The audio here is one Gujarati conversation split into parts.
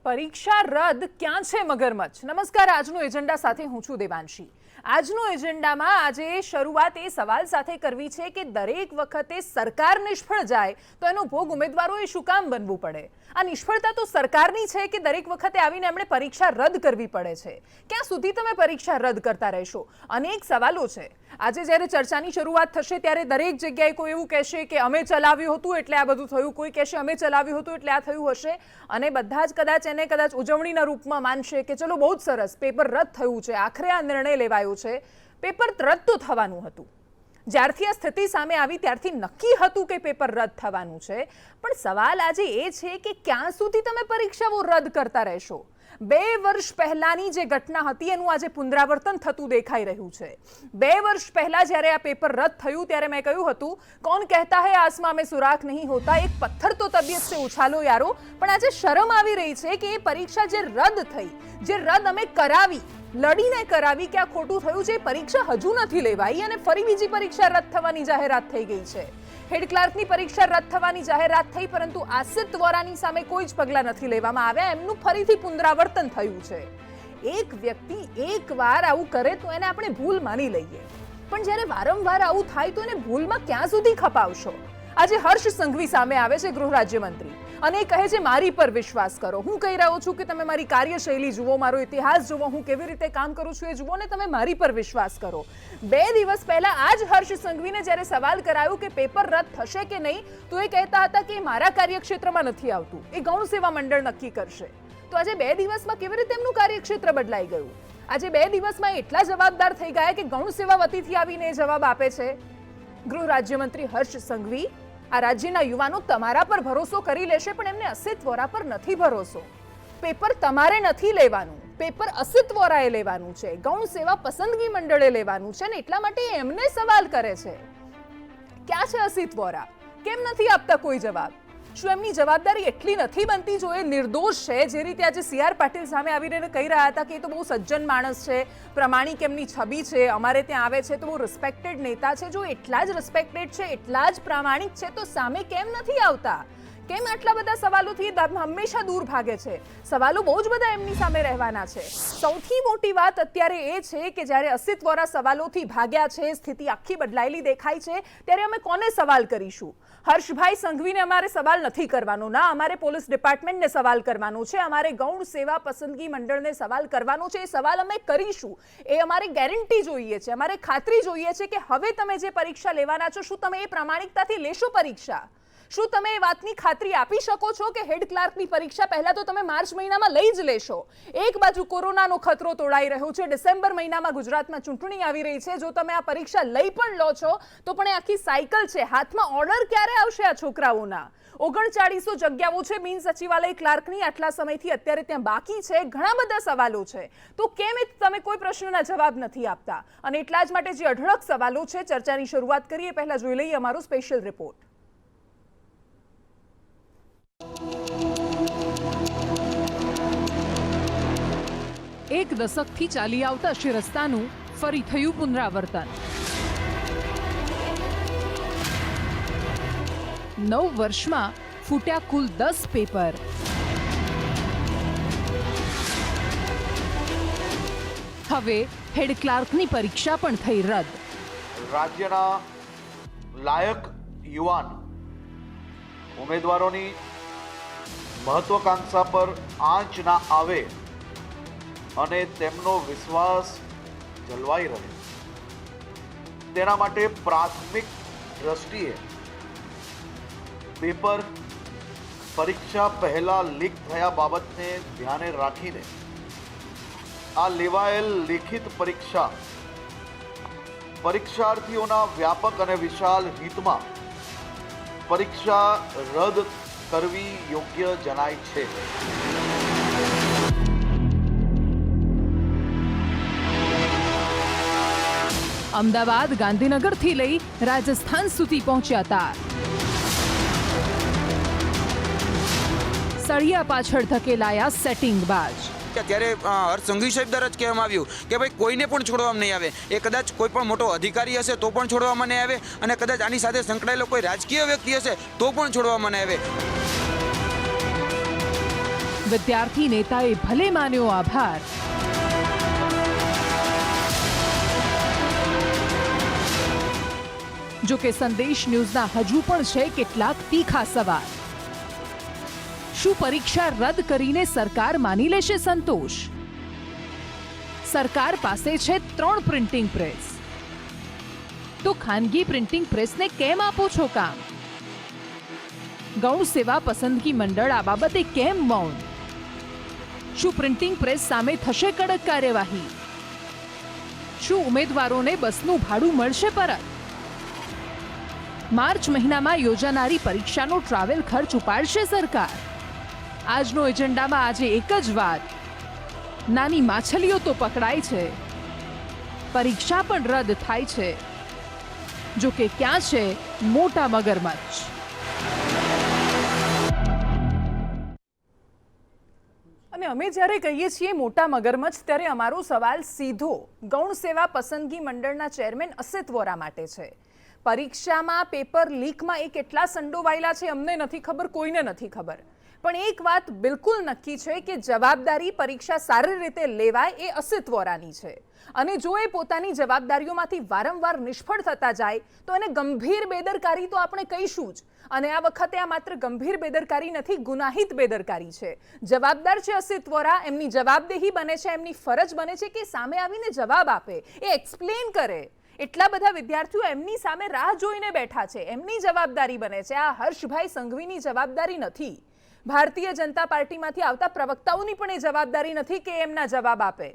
પરીક્ષા રદ ક્યાં છે મગરમચ્છ? નમસ્કાર, આજનો એજન્ડા સાથે હું છું દેવાંશી। આજનો એજન્ડામાં આજે શરૂઆત એ સવાલ સાથે કરવી છે કે દરેક વખતે સરકાર નિષ્ફળ જાય તો એનો ભોગ ઉમેદવારોએ શું કામ બનવું પડે? આ નિષ્ફળતા તો સરકારની છે કે દરેક વખતે આવીને એમણે પરીક્ષા રદ કરવી પડે છે? ક્યાં સુધી તમે પરીક્ષા રદ કરતા રહેશો? અનેક સવાલો છે। આજે જ્યારે ચર્ચાની શરૂઆત થશે ત્યારે દરેક જગ્યાએ કોઈ એવું કહેશે કે અમે ચલાવ્યું હતું એટલે આ બધું થયું, કોઈ કહેશે અમે ચલાવ્યું હતું એટલે આ થયું હશે, અને બધા જ કદાચ એને કદાચ ઉજવણીના રૂપમાં માનશે કે ચલો બહુ જ સરસ, પેપર રદ થયું છે, આખરે આ નિર્ણય લેવાયો છે। પેપર રદ તો થવાનું હતું, જ્યારથી આ સ્થિતિ સામે આવી ત્યારથી નક્કી હતું કે પેપર રદ થવાનું છે, પણ સવાલ આજે એ છે કે ક્યાં સુધી તમે પરીક્ષાઓ રદ કરતા રહેશો? 2 વર્ષ પહેલાની જે ઘટના હતી એનું આજે પુનરાવર્તન થતું દેખાઈ રહ્યું છે। 2 વર્ષ પહેલા જ્યારે આ પેપર રદ થયું ત્યારે મેં કહ્યું હતું, કોણ કહેતા હૈ આસમાન में सुराख नहीं होता, एक पत्थर तो तबीयत से उछालो यारो। પણ આજે શરમ આવી રહી છે કે એ પરીક્ષા જે રદ થઈ, જે રદ અમે કરાવી, લડીને કરાવી, કે આ ખોટું થયું છે, પરીક્ષા હજુ નથી લેવાઈ અને ફરી બીજી પરીક્ષા રદ થવાની જાહેરાત થઈ ગઈ છે। હેડ ક્લાર્કની પરીક્ષા રદ થવાની જાહેરાત થઈ, પરંતુ આસિત વોરાની સામે કોઈ જ પગલાં નથી લેવામાં આવ્યા, એમનું ફરીથી પુનરાવર્તન થયું છે। એક વ્યક્તિ એકવાર આવું કરે તો એને આપણે ભૂલ માની લઈએ, પણ જ્યારે વારંવાર આવું થાય તો એને ભૂલમાં ક્યાં સુધી ખપાવશો? આજે હર્ષ સંઘવી સામે આવે છે, ગૃહ રાજ્યમંત્રી, અને કહે છે મારી પર વિશ્વાસ કરો। હું કહી રહ્યો છું કે તમે મારી કાર્યશૈલી જુઓ, મારો ઇતિહાસ જુઓ, હું કેવી રીતે કામ કરું છું એ જુઓ ને તમે મારી પર વિશ્વાસ કરો। 2 દિવસ પહેલા આ જ હર્ષ સંઘવીને જ્યારે સવાલ કરાયો કે પેપર રદ થશે કે નહીં, તો એ કહેતા હતા કે મારા કાર્યક્ષેત્રમાં નથી આવતું, એ ગૌણ સેવા મંડળ નક્કી કરશે। તો આજે 2 દિવસમાં કેવી રીતે એમનું કાર્યક્ષેત્ર બદલાઈ ગયું? આજે 2 દિવસમાં એટલા જવાબદાર થઈ ગયા કે ગૌણ સેવા વતીથી આવીને એ જવાબ આપે છે। ગૃહ રાજ્યમંત્રી હર્ષ સંઘવી, આ રાજ્યના યુવાનો તમારા પર ભરોસો કરી લેશે, પણ એમને અસિત વોરા પર નથી ભરોસો। પેપર તમારે નથી લેવાનું, પેપર અસિત વોરાએ લેવાનું છે, ગૌણ સેવા પસંદગી મંડળે લેવાનું છે, ને એટલા માટે એમને સવાલ કરે છે, ક્યાં છે અસિત વોરા? કેમ નથી આપતા કોઈ જવાબ? શું એમની જવાબદારી એટલી નથી બનતી? જો એ નિર્દોષ છે, જે રીતે આજે CR પાટીલ સામે આવીને કહી રહ્યા હતા કે એ તો બહુ સજ્જન માણસ છે, પ્રમાણિક એમની છબી છે, અમારે ત્યાં આવે છે તો બહુ રિસ્પેક્ટેડ નેતા છે, જો એટલા જ રિસ્પેક્ટેડ છે, એટલા જ પ્રામાણિક છે, તો સામે કેમ નથી આવતા? કેમ આટલા બધા સવાલોથી હંમેશા દૂર ભાગે છે? સવાલો બહુ જ બધા એમની સામે રહેવાના છે। સૌથી મોટી વાત અત્યારે એ છે કે જ્યારે અસિત વોરા સવાલોથી ભાગ્યા છે, સ્થિતિ આખી બદલાયેલી દેખાય છે, ત્યારે અમે કોને સવાલ કરીશું? હર્ષભાઈ સંઘવીને અમારે સવાલ નથી કરવાનો, ના, અમારે પોલીસ ડિપાર્ટમેન્ટને સવાલ કરવાનો છે, અમારે ગૌણ સેવા પસંદગી મંડળને સવાલ કરવાનો છે। એ સવાલ અમે કરીશું, એ અમારે ગેરંટી જોઈએ છે, અમારે ખાતરી જોઈએ છે કે હવે તમે જે પરીક્ષા લેવાના છો, શું તમે એ પ્રામાણિકતાથી લેશો પરીક્ષા? શું તમે એ વાતની ખાતરી આપી શકો છો કે હેડ ક્લાર્કની પરીક્ષા પહેલા તો તમે માર્ચ મહિનામાં લઈ જ લેશો? એક બાજુ કોરોનાનો ખતરો તોડાઈ રહ્યો છે, ડિસેમ્બર મહિનામાં ગુજરાતમાં ચૂંટણી આવી રહી છે, જો તમે આ પરીક્ષા લઈ પણ લો છો તો પણ એ આખી સાયકલ છે, હાથમાં ઓર્ડર ક્યારે આવશે આ છોકરાઓના? 3900 જગ્યાઓ છે બિન સચિવાલય ક્લાર્કની, આટલા સમયથી અત્યારે ત્યાં બાકી છે, ઘણા બધા સવાલો છે, તો કેમ તમે કોઈ પ્રશ્નના જવાબ નથી આપતા? અને એટલા જ માટે જે અઢળક સવાલો છે, ચર્ચાની શરૂઆત કરીએ પહેલા જોઈ લઈએ અમારો સ્પેશિયલ રિપોર્ટ। એક દશકથી ચાલી આવતા છે રસ્તાનું ફરી થયું પુનરાવર્તન। 9 વર્ષમાં ફૂટ્યા કુલ 10 પેપર। હવે હેડ ક્લાર્કની પરીક્ષા પણ થઈ રદ। રાજ્યના લાયક યુવાન ઉમેદવારોની મહત્વાકાંક્ષા પર આંચ ના આવે અને તેમનો વિશ્વાસ જળવાઈ રહે, તેના માટે પ્રાથમિક દ્રષ્ટિએ પેપર પરીક્ષા પહેલા લીક થયા બાબતને ધ્યાને રાખીને આ લેવાયેલ લિખિત પરીક્ષા પરીક્ષાર્થીઓના વ્યાપક અને વિશાળ હિતમાં પરીક્ષા રદ કરવી યોગ્ય જણાય છે। અમદાવાદ, ગાંધીનગરથી લઈ રાજસ્થાન સુધી પહોંચ્યા તાર। સળિયા પાછળ ધકેલાયા સેટિંગ બાજ। ત્યારે હર્ષ સંઘવી સાહેબ દ્વારા જ કહેવામાં આવ્યું કે ભાઈ કોઈને પણ છોડવામાં નહીં આવે, એ કદાચ કોઈ પણ મોટો અધિકારી હશે તો પણ છોડવામાં નહીં આવે, અને કદાચ આની સાથે સંકળાયેલો કોઈ રાજકીય વ્યક્તિ હશે તો પણ છોડવામાં નહીં આવે। વિદ્યાર્થી નેતાએ ભલે માન્યો આભાર, જો કે સંદેશ ન્યૂઝના હજુ પણ છે કેટલાક તીખા સવાલ. શું પરીક્ષા રદ કરીને સરકાર માની લેશે સંતોષ? સરકાર પાસે છે 3 પ્રિન્ટિંગ પ્રેસ, તો ખાનગી પ્રિન્ટિંગ પ્રેસને કેમ આપો છો કામ? ગૌણ સેવા પસંદગી મંડળ આ બાબતે કેમ મૌન? શું પ્રિન્ટિંગ પ્રેસ સામે થશે કડક કાર્યવાહી? શું ઉમેદવારોને બસનું ભાડું મળશે પરત? માર્ચ મહિનામાં યોજાનારી પરીક્ષાનો ટ્રાવેલ ખર્ચ ઉપાડશે સરકાર? આજનો એજન્ડામાં આજે એક જ વાત: નાની માછલીઓ તો પકડાય છે, પરીક્ષા પણ રદ થાય છે, જો કે ક્યાં છે મોટા મગરમચ્છ? અને અમે જ્યારે કહીએ છીએ મોટા મગરમચ્છ, ત્યારે અમારો સવાલ સીધો ગૌણ સેવા પસંદગી મંડળના ચેરમેન અસિત વોરા માટે છે. પરીક્ષામાં પેપર લીકમાં એ કેટલા સંડોવાયેલા છે અમને નથી ખબર, કોઈને નથી ખબર, પણ એક વાત બિલકુલ નક્કી છે કે જવાબદારી પરીક્ષા સારી રીતે લેવાય એ અસિત વોરાની છે. અને જો એ પોતાની જવાબદારીઓમાંથી વારંવાર નિષ્ફળ થતા જાય તો એને ગંભીર બેદરકારી તો આપણે કહીશું જ. અને આ વખતે આ માત્ર ગંભીર બેદરકારી નથી, ગુનાહિત બેદરકારી છે. જવાબદાર છે અસિત વોરા, એમની જવાબદેહી બને છે, એમની ફરજ બને છે કે સામે આવીને જવાબ આપે, એ એક્સપ્લેન કરે. એટલા બધા વિદ્યાર્થીઓ એમની સામે રાહ જોઈને બેઠા છે, એમની જવાબદારી બને છે. આ હર્ષભાઈ સંઘવીની જવાબદારી નથી, ભારતીય જનતા પાર્ટીમાંથી આવતા પ્રવક્તાઓની પણ એ જવાબદારી નથી કે એમના જવાબ આપે,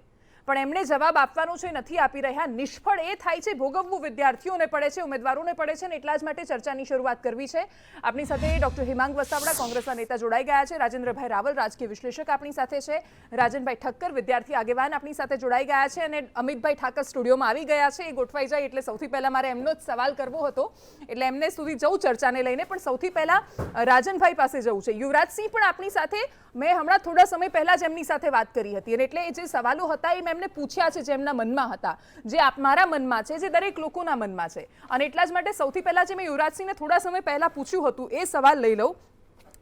પણ એમણે જવાબ આપવાનો છે, નથી આપી રહ્યા. નિષ્ફળ એ થાય છે, ભોગવવું વિદ્યાર્થીઓને પડે છે, ઉમેદવારોને પડે છે, અને એટલા જ માટે ચર્ચાની શરૂઆત કરવી છે. આપણી સાથે ડોક્ટર હિમાંગ વસાવડા, કોંગ્રેસના નેતા, જોડાઈ ગયા છે. રાજેન્દ્રભાઈ રાવલ, રાજકીય વિશ્લેષક, આપણી સાથે છે. રાજનભાઈ ઠક્કર, વિદ્યાર્થી આગેવાન, આપણી સાથે જોડાઈ ગયા છે. અને અમિતભાઈ ઠાકર સ્ટુડિયોમાં આવી ગયા છે. એ ગોઠવાઈ જાય એટલે સૌથી પહેલા મારે એમનો જ સવાલ કરવો હતો, એટલે એમને સુધી જવું ચર્ચાને લઈને. પણ સૌથી પહેલા રાજનભાઈ પાસે જવું છે. યુવરાજસિંહ પણ આપણી સાથે, મેં હમણાં થોડા સમય પહેલા જ એમની સાથે વાત કરી હતી, અને એટલે એ જે સવાલો હતા એ મેં એમને પૂછ્યા છે, જે એમના મનમાં હતા, જે મારા મનમાં છે, જે દરેક લોકોના મનમાં છે. અને એટલા જ માટે સૌથી પહેલા જે મેં યુવરાજસિંહને થોડા સમય પહેલા પૂછ્યું હતું એ સવાલ લઈ લઉં.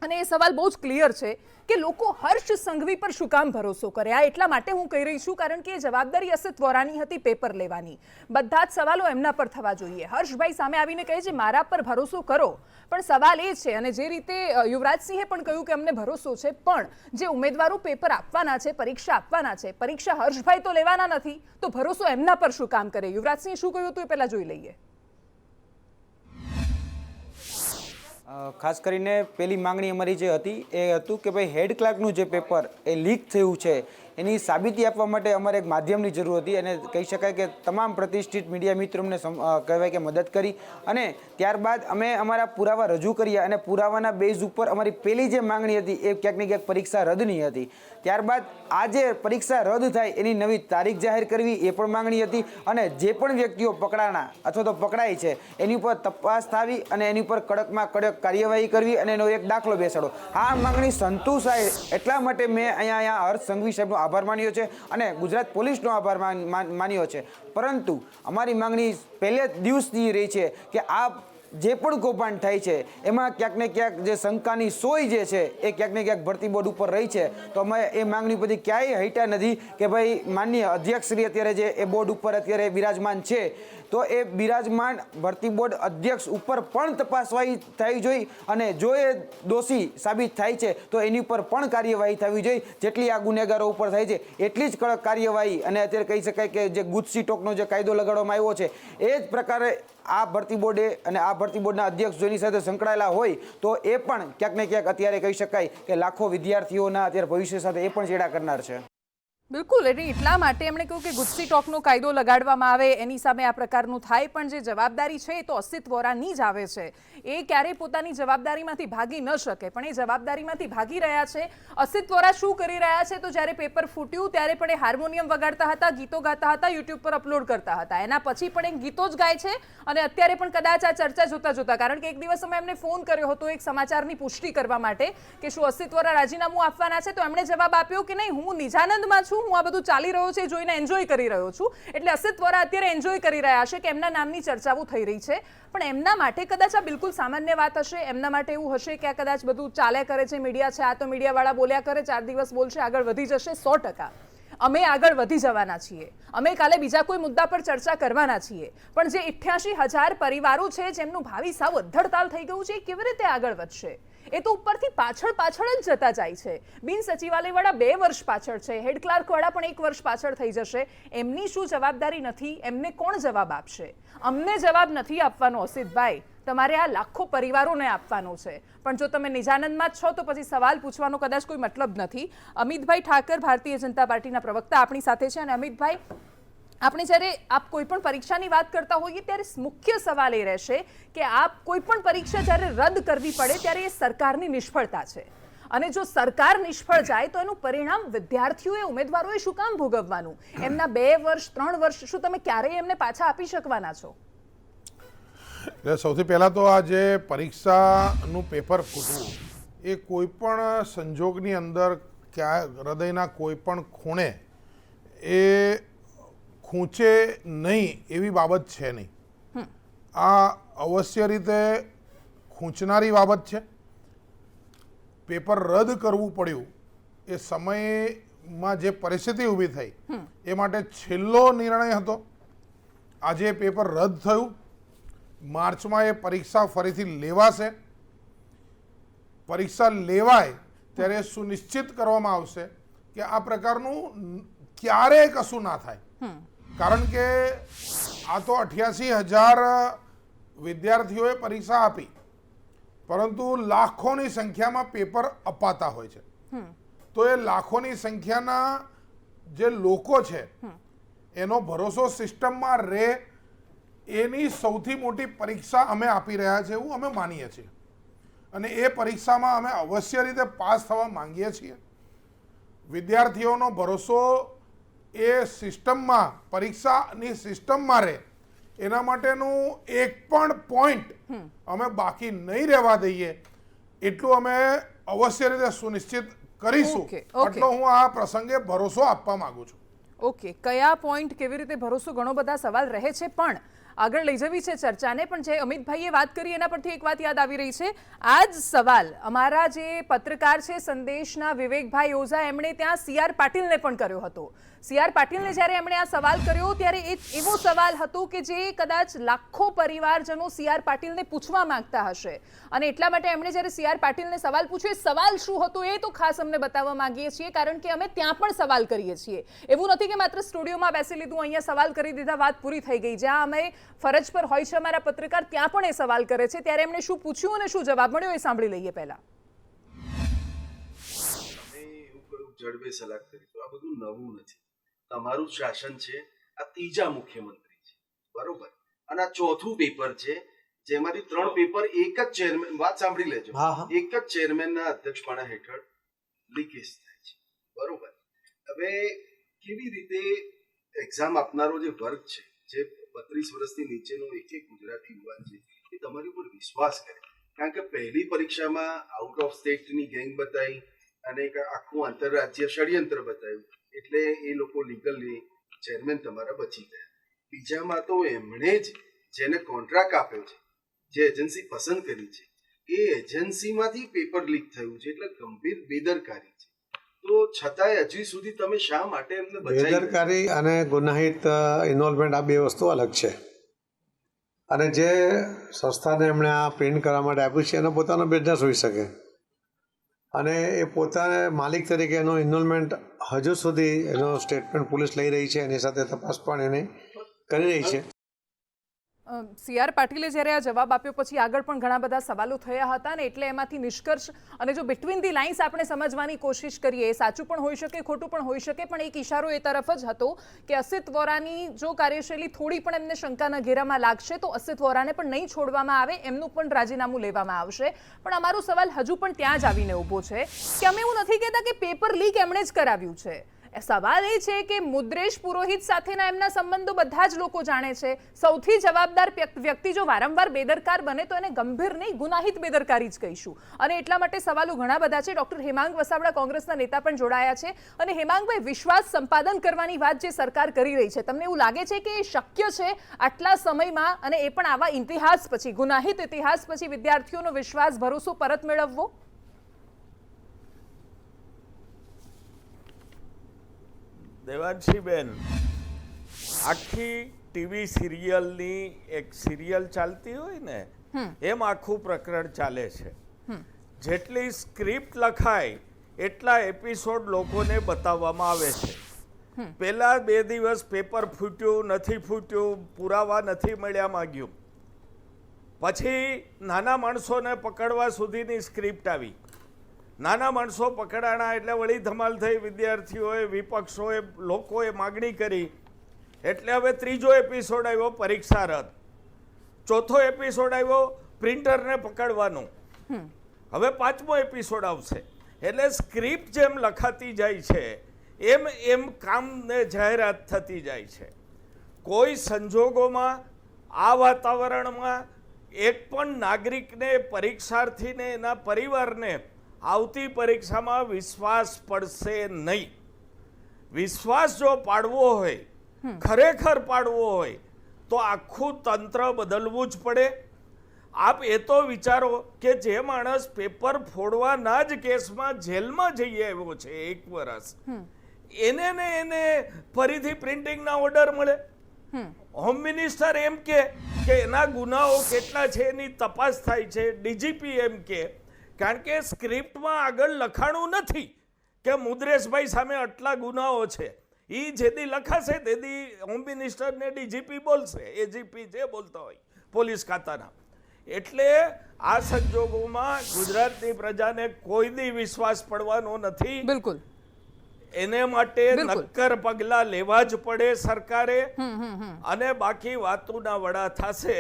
અને એ સવાલ બહુ જ ક્લિયર છે કે લોકો હર્ષ સંઘવી પર શું કામ ભરોસો કરે. આ એટલા માટે હું કહી રહી છું કારણ કે એ જવાબદારી અસિત વોરાની હતી પેપર લેવાની. બધા જ સવાલો એમના પર થવા જોઈએ. હર્ષભાઈ સામે આવીને કહે છે મારા પર ભરોસો કરો, પણ સવાલ એ છે, અને જે રીતે યુવરાજસિંહે પણ કહ્યું કે અમને ભરોસો છે, પણ જે ઉમેદવારો પેપર આપવાના છે, પરીક્ષા આપવાના છે, પરીક્ષા હર્ષભાઈ તો લેવાના નથી, તો ભરોસો એમના પર શું કામ કરે? યુવરાજસિંહે શું કહ્યું હતું એ પહેલા જોઈ લઈએ. ખાસ કરીને પહેલી માંગણી અમારી જે હતી એ હતું કે ભાઈ હેડ ક્લાર્કનું જે પેપર એ લીક થયું છે એની સાબિતી આપવા માટે અમારે એક માધ્યમની જરૂર હતી. અને કહી શકાય કે તમામ પ્રતિષ્ઠિત મીડિયા મિત્રો અમને કહેવાય કે મદદ કરી, અને ત્યારબાદ અમે અમારા પુરાવા રજૂ કર્યા, અને પુરાવાના બેઝ ઉપર અમારી પહેલી જે માંગણી હતી એ ક્યાંક ને ક્યાંક પરીક્ષા રદની હતી. ત્યારબાદ આ જે પરીક્ષા રદ થાય એની નવી તારીખ જાહેર કરવી એ પણ માંગણી હતી, અને જે પણ વ્યક્તિઓ પકડાણા અથવા તો પકડાય છે એની ઉપર તપાસ થવી અને એની ઉપર કડકમાં કડક કાર્યવાહી કરવી અને એનો એક દાખલો બેસાડો. આ માંગણી સંતોષાય એટલા માટે મેં અહીંયા હર્ષ સંઘવી સાહેબનો આભાર માન્યો છે અને ગુજરાત પોલીસનો આભાર માન્યો છે. પરંતુ અમારી માંગણી પહેલે દિવસથી રહી છે કે આ જે પણ કૌભાંડ થાય છે એમાં ક્યાંક ને ક્યાંક જે શંકાની સોય જે છે એ ક્યાંક ને ક્યાંક ભરતી બોર્ડ ઉપર રહી છે. તો અમે એ માંગણી પછી ક્યાંય હટ્યા નથી કે ભાઈ માનનીય અધ્યક્ષશ્રી અત્યારે જે એ બોર્ડ ઉપર અત્યારે બિરાજમાન છે, તો એ બિરાજમાન ભરતી બોર્ડ અધ્યક્ષ ઉપર પણ તપાસવાઈ થવી જોઈએ, અને જો એ દોષી સાબિત થાય છે તો એની ઉપર પણ કાર્યવાહી થવી જોઈએ. જેટલી આ ગુનેગારો ઉપર થાય છે એટલી જ કડક કાર્યવાહી, અને અત્યારે કહી શકાય કે જે ગુજસી ટોકનો જે કાયદો લગાડવામાં આવ્યો છે એ જ પ્રકારે આ ભરતી બોર્ડે અને આ ભરતી બોર્ડના અધ્યક્ષ જેની સાથે સંકળાયેલા હોય તો એ પણ ક્યાંક ને ક્યાંક અત્યારે કહી શકાય કે લાખો વિદ્યાર્થીઓના અત્યારે ભવિષ્ય સાથે એ પણ ચેડા કરનાર છે. બિલકુલ, એટલે એટલા માટે એમણે કહ્યું કે ગુજસી ટોકનો કાયદો લગાડવામાં આવે, એની સામે આ પ્રકારનું થાય, પણ જે જવાબદારી છે એ તો અસિત વોરાની જ આવે છે. એ ક્યારેય પોતાની જવાબદારીમાંથી ભાગી ન શકે, પણ એ જવાબદારીમાંથી ભાગી રહ્યા છે. અસિત વોરા શું કરી રહ્યા છે? તો જ્યારે પેપર ફૂટ્યું ત્યારે પણ એ હાર્મોનિયમ વગાડતા હતા, ગીતો ગાતા હતા, યુટ્યુબ પર અપલોડ કરતા હતા. એના પછી પણ એ ગીતો જ ગાય છે, અને અત્યારે પણ કદાચ આ ચર્ચા જોતા કારણ કે એક દિવસ અમે એમને ફોન કર્યો હતો એક સમાચારની પુષ્ટિ કરવા માટે કે શું અસિત વોરા રાજીનામું આપવાના છે, તો એમણે જવાબ આપ્યો કે નહીં, હું નિજાનંદમાં છું, છું, હું આ બધું ચાલી રહ્યો છે એ જોઈને એન્જોય કરી રહ્યો છું. એટલે અસિત વોરા અત્યારે એન્જોય કરી રહ્યા હશે કે એમના નામની ચર્ચાઓ થઈ રહી છે, પણ એમના માટે કદાચ આ બિલકુલ સામાન્ય વાત હશે. એમના માટે એવું હશે કે આ કદાચ બધું ચાલ્યા કરે છે, મીડિયા છે, આ તો મીડિયાવાળા બોલ્યા કરે, 4 દિવસ બોલશે, આગળ વધી જશે. 100%. અમે આગળ વધી જવાના છીએ, અમે કાલે બીજા કોઈ મુદ્દા પર ચર્ચા કરવાના છીએ, પણ જે 88,000 પરિવારો છે જેમનું ભાવિ સાવ અધ્ધરતાલ થઈ ગયું છે, એ કેવી રીતે આગળ વધશે? એ તો ઉપરથી પાછળ જ જતા જાય છે. બિન સચિવાલયવાળા 2 વર્ષ પાછળ છે, હેડ ક્લાર્કવાળા પણ 1 વર્ષ પાછળ થઈ જશે. એમની શું જવાબદારી નથી? એમને કોણ જવાબ આપશે? અમને જવાબ નથી આપવાનો અસિતભાઈ, તમારે આ લાખો પરિવારોને આપવાનો છે. પણ જો તમે નિજાનંદમાં જ છો તો પછી સવાલ પૂછવાનો કદાચ કોઈ મતલબ નથી. અમિતભાઈ ઠાકર, ભારતીય જનતા પાર્ટીના પ્રવક્તા, આપણી સાથે છે. અને અમિતભાઈ, આપણે જ્યારે આપ કોઈ પણ પરીક્ષાની વાત કરતા હોઈએ ત્યારે મુખ્ય સવાલ એ રહેશે કે આપ કોઈ પણ પરીક્ષા જ્યારે રદ કરવી પડે ત્યારે એ સરકારની નિષ્ફળતા છે, અને જો સરકાર નિષ્ફળ જાય તો એનું પરિણામ વિદ્યાર્થીઓએ, ઉમેદવારોએ શું કામ ભોગવવાનું? એમના 2 વર્ષ 3 વર્ષ શું તમે ક્યારેય એમને પાછા આપી શકવાના છો? એટલે સૌથી પહેલાં તો આ જે પરીક્ષાનું પેપર ફૂટવું એ કોઈ પણ સંજોગની અંદર હૃદયના કોઈ પણ ખૂણે એ ખૂંચે નહીં એવી બાબત છે નહીં. આ અવશ્ય રીતે ખૂંચનારી બાબત છે. પેપર રદ કરવું પડ્યું એ સમયમાં જે પરિસ્થિતિ ઊભી થઈ એ માટે છેલ્લો નિર્ણય હતો. આજે પેપર રદ થયું, માર્ચમાં એ પરીક્ષા ફરીથી લેવાશે. પરીક્ષા લેવાય ત્યારે સુનિશ્ચિત કરવામાં આવશે કે આ પ્રકારનું ક્યારેય કશું ના થાય. કારણ કે આ તો 88,000 વિદ્યાર્થીઓએ પરીક્ષા આપી, પરંતુ લાખોની સંખ્યામાં પેપર અપાતા હોય છે. તો એ લાખોની સંખ્યાના જે લોકો છે એનો ભરોસો સિસ્ટમમાં રહે, એની સૌથી મોટી પરીક્ષા અમે આપી રહ્યા છીએ એવું અમે માનીએ છીએ. અને એ પરીક્ષામાં અમે અવશ્ય રીતે પાસ થવા માંગીએ છીએ. વિદ્યાર્થીઓનો ભરોસો એ સિસ્ટમમાં, પરીક્ષાની સિસ્ટમમાં રહે, એના માટેનું એક પણ પોઈન્ટ અમે બાકી નહીં રહેવા દઈએ એટલું અમે અવશ્ય રીતે સુનિશ્ચિત કરીશું. એટલો હું આ પ્રસંગે ભરોસો આપવા માંગુ છું. ઓકે, કયા પોઈન્ટ, કેવી રીતે ભરોસો, ઘણો બધા સવાલ રહે છે, પણ આગળ લઈ જવી છે ચર્ચાને. પણ જે અમિતભાઈએ વાત કરી એના પરથી એક વાત યાદ આવી રહી છે. આ જ સવાલ અમારા જે પત્રકાર છે સંદેશના વિવેકભાઈ ઓઝા, એમણે ત્યાં CR પાટીલને પણ કર્યો હતો. CR પાટીલને જ્યારે એમણે આ સવાલ કર્યો ત્યારે એ એવો સવાલ હતો કે જે કદાચ લાખો પરિવારજનો CR પાટીલને પૂછવા માંગતા હશે, અને એટલા માટે એમણે જ્યારે CR પાટીલને સવાલ પૂછ્યો, એ સવાલ શું હતો એ તો ખાસ અમને બતાવવા માંગીએ છીએ, કારણ કે અમે ત્યાં પણ સવાલ કરીએ છીએ. એવું નથી કે માત્ર સ્ટુડિયોમાં બેસી લીધું, અહીંયા સવાલ કરી દીધા, વાત પૂરી થઈ ગઈ. જ્યાં અમે ફરજ પર હોય છે અમારા પત્રકાર, ત્યાં પણ એ સવાલ કરે છે. ત્યારે એમણે શું પૂછ્યું અને શું જવાબ મળ્યો એ સાંભળી લઈએ. પહેલા જડબે સલાહ કરી તો આ બધું નવું નથી. તમારું શાસન છે, આ 3જા મુખ્યમંત્રી છે, બરોબર, અને આ 4થું પેપર છે, જેમાંથી 3 પેપર એક જ ચેરમેન, વાત સાંભળી લેજો, એક જ ચેરમેનના અધ્યક્ષપણા હેઠળ લીકેજ થાય છે, બરોબર. હવે કેવી રીતે એક્ઝામ આપનારો જે વર્ગ છે, જે 32 વર્ષથી નીચેનો એક ગુજરાતી યુવાન છે, એ તમારી ઉપર વિશ્વાસ કરે? કારણ કે પહેલી પરીક્ષામાં આઉટ ઓફ સ્ટેટની ગેંગ બતાવી અને એક આખું આંતરરાજ્ય ષડયંત્ર બતાવ્યું, એટલે એ લોકો લીગલી ચેરમેન તમારા બચી ગયા. બીજામાં તો એમણે જ જેને કોન્ટ્રાક્ટ આપ્યો છે, જે એજન્સી પસંદ કરી છે, એ એજન્સીમાંથી પેપર લીક થયું છે, એટલે ગંભીર બેદરકારી છે. તો છતાંય હજી સુધી તમે શા માટે એમને બચાવી? બેદરકારી અને ગુનાહિત ઇન્વોલ્વમેન્ટ આ 2 વસ્તુ અલગ છે. અને જે સંસ્થાને એમણે આ પ્રિન્ટ કરવા માટે આપ્યું છે એનો પોતાનો બિઝનેસ હોઈ શકે, અને એ પોતાને માલિક તરીકે એનો ઇન્વોલ્વમેન્ટ હજુ સુધી એનો સ્ટેટમેન્ટ પોલીસ લઈ રહી છે, એની સાથે તપાસ પણ એને કરી રહી છે. CR પાટીલે જ્યારે આ જવાબ આપ્યો પછી આગળ પણ ઘણા બધા સવાલો થયા હતા, ને એટલે એમાંથી નિષ્કર્ષ, અને જો બિટવીન ધી લાઇન્સ આપણે સમજવાની કોશિશ કરીએ, સાચું પણ હોઈ શકે, ખોટું પણ હોઈ શકે, પણ એક ઇશારો એ તરફ જ હતો કે અસિત વોરાની જો કાર્યશૈલી થોડી પણ એમને શંકાના ઘેરામાં લાગશે તો અસિત વોરાને પણ નહીં છોડવામાં આવે, એમનું પણ રાજીનામું લેવામાં આવશે. પણ અમારો સવાલ હજુ પણ ત્યાં જ આવીને ઊભો છે કે અમે એવું નથી કહેતા કે પેપર લીક એમણે જ કરાવ્યું છે. સવાલ એ છે કે મુદ્રેશ પુરોહિત સાથેના એમના સંબંધો બધા જ લોકો જાણે છે. સૌથી જવાબદાર વ્યક્તિ જો વારંવાર બેદરકાર બને તો એને ગંભીર નહીં ગુનાહિત બેદરકારી જ કહીશું. અને એટલા માટે સવાલો ઘણા બધા છે. ડોક્ટર હેમાંગ વસાવડા કોંગ્રેસના નેતા પણ જોડાયા છે. અને હેમાંગભાઈ, વિશ્વાસ સંપાદન કરવાની વાત જે સરકાર કરી રહી છે, તમને એવું લાગે છે કે એ શક્ય છે આટલા સમયમાં, અને એ પણ આવા ઇતિહાસ પછી, ગુનાહિત ઇતિહાસ પછી વિદ્યાર્થીઓનો વિશ્વાસ ભરોસો પરત મેળવવો? દેવાંશીબેન, આખી ટીવી સિરિયલની એક સિરિયલ ચાલતી હોય ને એમ આખું પ્રકરણ ચાલે છે. જેટલી સ્ક્રિપ્ટ લખાય એટલા એપિસોડ લોકોને બતાવવામાં આવે છે. પહેલા 2 દિવસ પેપર ફૂટ્યું નથી ફૂટ્યું, પુરાવા નથી મળ્યા માંગ્યું, પછી નાના માણસોને પકડવા સુધીની સ્ક્રિપ્ટ આવી. નાના માણસો પકડાણા એટલે વળી ધમાલ થઈ, વિદ્યાર્થીઓએ, વિપક્ષોએ, લોકોએ માગણી કરી, એટલે હવે 3જો એપિસોડ આવ્યો પરીક્ષા રદ, 4થો એપિસોડ આવ્યો પ્રિન્ટરને પકડવાનો, હવે 5મો એપિસોડ આવશે. એટલે સ્ક્રિપ્ટ જેમ લખાતી જાય છે એમ એમ કામને જાહેરાત થતી જાય છે. કોઈ સંજોગોમાં આ વાતાવરણમાં એક પણ નાગરિકને, પરીક્ષાર્થીને, એના પરિવારને આવતી પરીક્ષામાં વિશ્વાસ પડશે નહીં. વિશ્વાસ જો પાડવો હોય, ખરેખર પાડવો હોય, તો આખું તંત્ર બદલવું જ પડે. આપ એ તો વિચારો કે જે માણસ પેપર ફોડવાના જ કેસમાં જેલમાં જઈ આવ્યો છે 1 વર્ષ, એને ફરીથી પ્રિન્ટિંગના ઓર્ડર મળે? હોમ મિનિસ્ટર એમ કે એના ગુનાઓ કેટલા છે એની તપાસ થાય છે. ડીજીપી એમ કે, કારણ કે સ્ક્રિપ્ટમાં આગળ લખાણું નથી કે મુદ્રેશભાઈ સામે આટલા ગુનાઓ છે. એ જેદી લખાશે તેદી હોમ મિનિસ્ટર ને ડીજીપી બોલશે, એજીપી જે બોલતા હોય પોલીસ ખાતાના. એટલે આ સંજોગોમાં ગુજરાતની પ્રજાને કોઈ દી વિશ્વાસ પડવાનો નથી. બિલકુલ. એને માટે નક્કર પગલા લેવા જ પડે સરકારે. અને બાકી વાતોના વડા થશે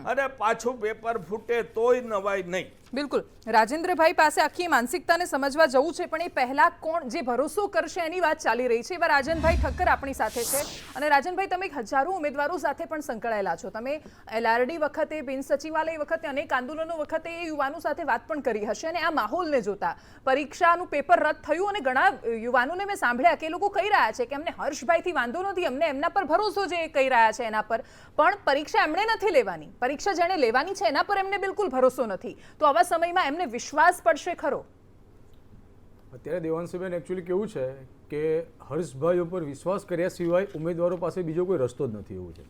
અને પાછું પેપર ફૂટે તોય નવાય નહીં. બિલકુલ. રાજેન્દ્રભાઈ પાસે આખી માનસિકતાને સમજવા જવું છે, પણ એ પહેલા કોણ જે ભરોસો કરશે એની વાત ચાલી રહી છે. એવા રાજનભાઈ ઠક્કર આપણી સાથે છે. અને રાજનભાઈ, તમે હજારો ઉમેદવારો સાથે પણ સંકળાયેલા છો. તમે LRD વખતે, બિન સચિવાલય વખતે, અનેક આંદોલનો વખતે એ યુવાનો સાથે વાત પણ કરી હશે. અને આ માહોલને જોતા પરીક્ષાનું પેપર રદ થયું અને ઘણા યુવાનોને મેં સાંભળ્યા કે એ લોકો કહી રહ્યા છે કે અમને હર્ષભાઈથી વાંધો નથી, અમને એમના પર ભરોસો છે, એ કહી રહ્યા છે એના પર, પણ પરીક્ષા એમણે નથી લેવાની. પરીક્ષા જેણે લેવાની છે એના પર એમને બિલકુલ ભરોસો નથી. તો આવા સમયમાં એમને વિશ્વાસ પડશે ખરો? અત્યારે દેવાંશીબેન, એકચ્યુઅલી કેવું છે કે હર્ષભાઈ ઉપર વિશ્વાસ કર્યા સિવાય ઉમેદવારો પાસે બીજો કોઈ રસ્તો જ નથી એવું છે.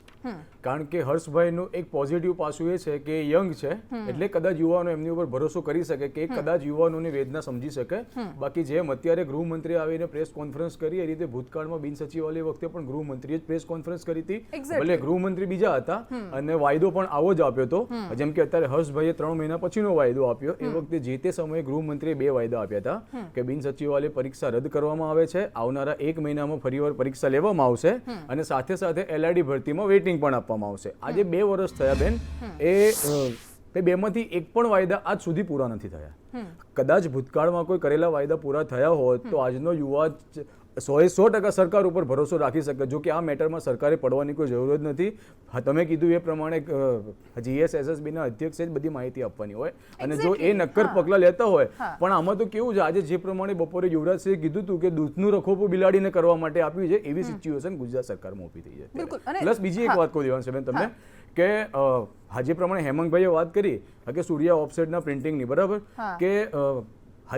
કારણ કે હર્ષભાઈનું એક પોઝિટિવ પાસું એ છે કે યંગ છે, એટલે કદાચ યુવાનો એમની ઉપર ભરોસો કરી શકે કે કદાચ યુવાનોની વેદના સમજી શકે. બાકી જેમ અત્યારે ગૃહમંત્રી આવીને પ્રેસ કોન્ફરન્સ કરી, એ રીતે ભૂતકાળમાં બિન સચિવાલય વખતે પણ ગૃહમંત્રીએ જ પ્રેસ કોન્ફરન્સ કરી હતી. ભલે ગૃહમંત્રી બીજા હતા અને વાયદો પણ આવો જ આપ્યો હતો. જેમ કે અત્યારે હર્ષભાઈએ 3 મહિના પછીનો વાયદો આપ્યો. એ વખતે જે તે સમયે ગૃહમંત્રીએ 2 વાયદા આપ્યા હતા કે બિન સચિવાલય પરીક્ષા રદ કરવામાં આવે છે, આવનારા 1 મહિનામાં ફરીવાર પરીક્ષા લેવામાં આવશે અને સાથે સાથે LRD ભરતીમાં વેઇટિંગ પણ આપવામાં આવશે. આજે 2 વર્ષ થયા બેન, એ 2માંથી એક પણ વાયદા આજ સુધી પૂરા નથી થયા. કદાચ ભૂતકાળમાં કોઈ કરેલા વાયદા પૂરા થયા હોત તો આજનો યુવા 100% સરકાર ઉપર ભરોસો રાખી શકે. જો કે આ મેટરમાં સરકારે પડવાની કોઈ જરૂર જ નથી. તમે કીધું એ પ્રમાણે GSSSB ના અધ્યક્ષે જ બધી માહિતી આપવાની હોય અને જો એ નક્કર પગલા લેતા હોય. પણ આમાં તો કેવું છે, આજે જે પ્રમાણે બપોરે યુવરાજસિંહે કીધું હતું કે દૂધનું રખોપું બિલાડીને કરવા માટે આપ્યું છે, એવી સિચ્યુએશન ગુજરાત સરકારમાં ઊભી થઈ છે. પ્લસ બીજી એક વાત કહી દેવાની છે તમને કે આજે પ્રમાણે હેમાંગભાઈએ વાત કરી કે સૂર્યા ઓફસેટના પ્રિન્ટિંગની, બરાબર, કે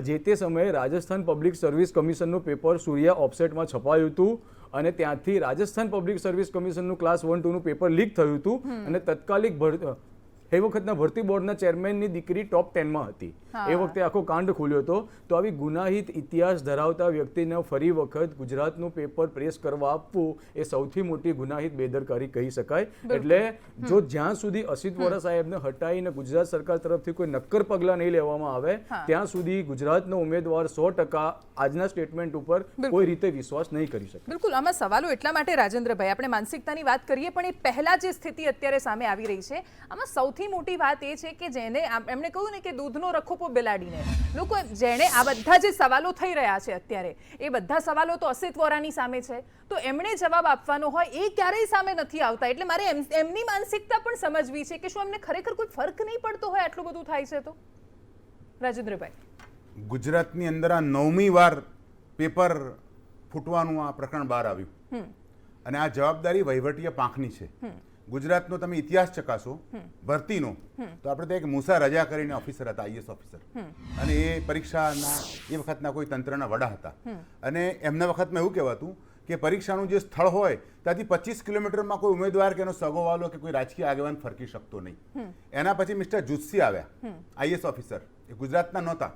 જે તે સમયે રાજસ્થાન પબ્લિક સર્વિસ કમિશનનું પેપર સૂર્યા ઓફસેટમાં છપાયું હતું અને ત્યાંથી રાજસ્થાન પબ્લિક સર્વિસ કમિશનનું ક્લાસ 1-2નું પેપર લીક થયું હતું અને તત્કાલિક એ વખતના ભરતી બોર્ડના ચેરમેનની દીકરી ટોપ 10માં હતી. એ વખતે આખો કાંડ ખુલ્યો હતો. તો આવી ગુનાહિત ઇતિહાસ ધરાવતા વ્યક્તિને ફરી વખત ગુજરાતનું પેપર પ્રેસ કરવા આપવું એ સૌથી મોટી ગુનાહિત બેદરકારી કહી શકાય. એટલે જો જ્યાં સુધી અસિત વોરા સાહેબને હટાવીને ગુજરાત સરકાર તરફથી કોઈ નક્કર પગલાં નહીં લેવામાં આવે ત્યાં સુધી ગુજરાતનો ઉમેદવાર 100% આજના સ્ટેટમેન્ટ ઉપર કોઈ રીતે વિશ્વાસ નહીં કરી શકે. બિલકુલ. આમાં સવાલો એટલા માટે રાજેન્દ્રભાઈ, આપણે માનસિકતાની વાત કરીએ પણ એ પહેલા જે સ્થિતિ અત્યારે સામે આવી રહી છે, આમાં સૌથી સૌથી મોટી વાત એ છે કે જેને એમણે કહ્યું ને કે દૂધનો રખોપો બિલાડીને, લોકો જેણે આ બધા જે સવાલો થઈ રહ્યા છે અત્યારે, એ બધા સવાલો તો અસિત વોરાની સામે છે, તો એમણે જવાબ આપવાનો હોય એ ક્યારેય સામે નથી આવતા. એટલે મારે એમની માનસિકતા પણ સમજવી છે કે શું એમને ખરેખર કોઈ ફરક નહીં પડતો હોય આટલું બધું થાય છે તો. રાજેન્દ્રભાઈ, ગુજરાતની અંદર આ 9મી વાર પેપર ફૂટવાનું આ પ્રકરણ બહાર આવ્યું અને આ જવાબદારી વહીવટીય પાંખની છે. ગુજરાતનો તમે ઇતિહાસ ચકાસો ભરતીનો તો આપણે ત્યાં એક મૂસા રજા કરીને ઓફિસર હતા, IAS ઓફિસર, અને એ પરીક્ષાના એ વખતના કોઈ તંત્રના વડા હતા. અને એમના વખતમાં એવું કહેવાતું કે પરીક્ષાનું જે સ્થળ હોય ત્યાંથી 25 કિલોમીટરમાં કોઈ ઉમેદવાર કે એનો સગોવાલો કે કોઈ રાજકીય આગેવાન ફરકી શકતો નહીં. એના પછી મિસ્ટર જુસ્સી આવ્યા, IAS ઓફિસર, એ ગુજરાતના નહોતા,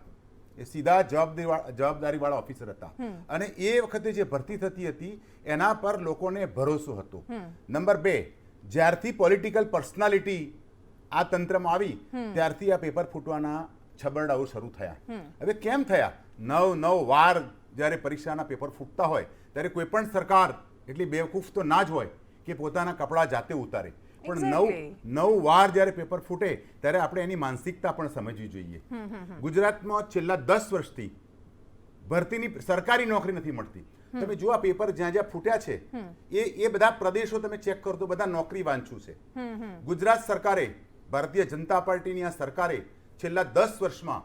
એ સીધા જવાબદારીવાળા ઓફિસર હતા. અને એ વખતે જે ભરતી થતી હતી એના પર લોકોને ભરોસો હતો. નંબર 2, જ્યારથી પોલિટિકલ પર્સનાલિટી આ તંત્રમાં આવી ત્યારથી આ પેપર ફૂટવાના છબરડાઓ શરૂ થયા. હવે કેમ થયા? 9 વાર જ્યારે પરીક્ષાના પેપર ફૂટતા હોય ત્યારે કોઈ પણ સરકાર એટલી બેવકૂફ તો ના જ હોય કે પોતાના કપડાં જાતે ઉતારે, પણ 9 વાર જ્યારે પેપર ફૂટે ત્યારે આપણે એની માનસિકતા પણ સમજવી જોઈએ. ગુજરાતમાં છેલ્લા 10 વર્ષથી ભરતીની સરકારી નોકરી નથી મળતી. તમે જુઓ આ પેપર જ્યાં જ્યાં ફૂટ્યા છે એ બધા પ્રદેશો તમે ચેક કરો તો બધા નોકરી વાંચું છે. ગુજરાત સરકારે, ભારતીય જનતા પાર્ટીની આ સરકારે છેલ્લા 10 વર્ષમાં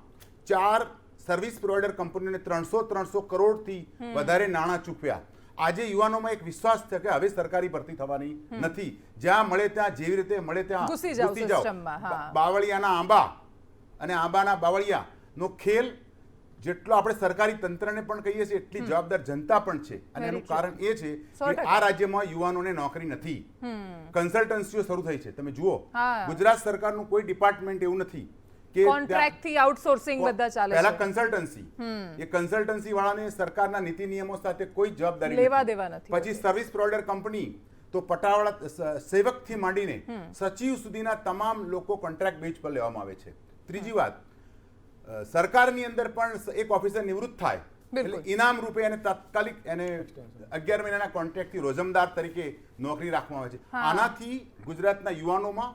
4 સર્વિસ પ્રોવાઈડર કંપનીઓને 300 કરોડથી વધારે નાણાં ચૂકવ્યા. આજે યુવાનોમાં એક વિશ્વાસ છે કે હવે સરકારી ભરતી થવાની નથી, જ્યાં મળે ત્યાં જેવી રીતે મળે ત્યાં ઘૂસી જાઓ. બાવળિયાના આંબા અને આંબાના બાવળિયાનો ખેલ જેટલો આપણે સરકારી તંત્રને પણ કહીએ છીએ એટલી જવાબદાર જનતા પણ છે. અને એનું કારણ એ છે કે આ રાજ્યમાં યુવાનોને નોકરી નથી. કન્સલ્ટન્સીઓ શરૂ થઈ છે. તમે જુઓ ગુજરાત સરકારનું કોઈ ડિપાર્ટમેન્ટ એવું નથી કે કોન્ટ્રાક્ટ થી આઉટસોર્સિંગ બધા ચાલે છે. પહેલા કન્સલ્ટન્સી, એ કન્સલ્ટન્સી વાળાને સરકારના નીતિ નિયમો સાથે કોઈ જવાબદારી લેવા દેવા નથી. પછી સર્વિસ પ્રોવાઈડર કંપની તો પટાવાળા સેવકથી માંડીને સચિવ સુધીના તમામ લોકો કોન્ટ્રાક્ટ બેઝ પર લેવામાં આવે છે. ત્રીજી વાત, સરકારની અંદર પણ એક ઓફિસર નિવૃત્ત થાય એટલે ઇનામ રૂપે એને તાત્કાલિક એને 11 મહિનાના કોન્ટ્રાક્ટથી રોજમદાર તરીકે નોકરી રાખવામાં આવે છે. આનાથી ગુજરાતના યુવાનોમાં,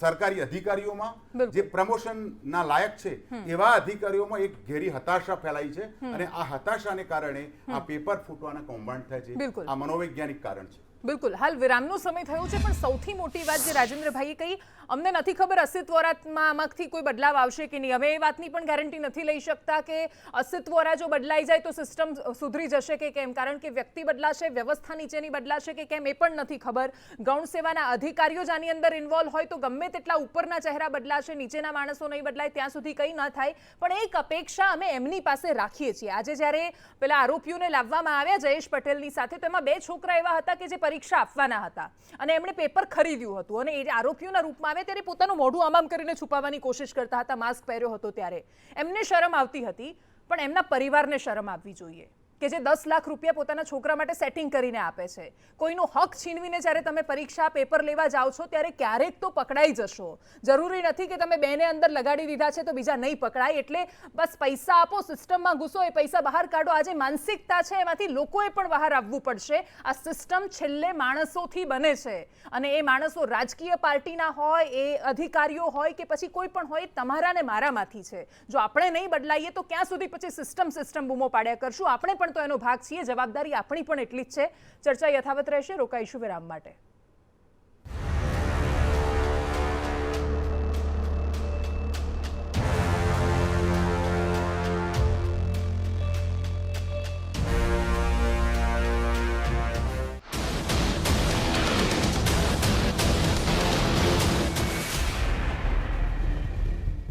સરકારી અધિકારીઓમાં જે પ્રમોશનના લાયક છે એવા અધિકારીઓમાં એક ઘેરી હતાશા ફેલાઈ છે. અને આ હતાશાને કારણે આ પેપર ફૂટવાના કૌભાંડ થાય છે. આ મનોવૈજ્ઞાનિક કારણ છે. બિલકુલ. હાલ વિરામનો સમય થયો છે, પણ સૌથી મોટી વાત જે રાજેન્દ્રભાઈએ કહી, અમને નથી ખબર અસિત વોરામાં આમાંથી કોઈ બદલાવ આવશે કે નહીં. અમે એ વાતની પણ ગેરંટી નથી લઈ શકતા કે અસિત વોરા જો બદલાઈ જાય તો સિસ્ટમ સુધરી જશે કે કેમ, કારણ કે વ્યક્તિ બદલાશે, વ્યવસ્થા નીચેની બદલાશે કે કેમ એ પણ નથી ખબર. ગૌણ સેવાના અધિકારીઓ જ આની અંદર ઇન્વોલ્વ હોય તો ગમે તેટલા ઉપરના ચહેરા બદલાશે, નીચેના માણસો નહીં બદલાય ત્યાં સુધી કંઈ ન થાય. પણ એક અપેક્ષા અમે એમની પાસે રાખીએ છીએ. આજે જ્યારે પેલા આરોપીઓને લાવવામાં આવ્યા જયેશ પટેલની સાથે, તો એમાં 2 છોકરા એવા હતા કે જે પરીક્ષા આપવાના હતા અને એમણે પેપર ખરીદ્યું હતું, અને એ આરોપીઓના રૂપમાં આવે ત્યારે પોતાનું મોઢું આમ કરીને છુપાવવાની કોશિશ કરતા હતા. માસ્ક પહેર્યો હતો ત્યારે એમને શરમ આવતી હતી, પણ એમના પરિવારને શરમ આવવી જોઈએ કે જે 10 લાખ રૂપિયા પોતાના છોકરા માટે સેટિંગ કરીને આપે છે. કોઈનો હક છીનવીને જ્યારે તમે પરીક્ષા પેપર લેવા જાઓ છો ત્યારે ક્યારેક તો પકડાઈ જશો. જરૂરી નથી કે તમે 2ને અંદર લગાડી દીધા છે તો બીજા નહીં પકડાય. એટલે બસ પૈસા આપો, સિસ્ટમમાં ઘૂસો, એ પૈસા બહાર કાઢો. આજે માનસિકતા છે એમાંથી લોકોએ પણ બહાર આવવું પડશે. આ સિસ્ટમ છેલ્લે માણસોથી બને છે, અને એ માણસો રાજકીય પાર્ટીના હોય, એ અધિકારીઓ હોય કે પછી કોઈ પણ હોય, તમારા ને મારામાંથી છે. જો આપણે નહીં બદલાઈએ તો ક્યાં સુધી પછી સિસ્ટમ બૂમો પાડ્યા કરશું? આપણે પણ તો એનો ભાગ છીએ. જવાબદારી આપણી પણ એટલી જ છે. ચર્ચા યથાવત રહેશે. રોકાઈશું વિરામ માટે.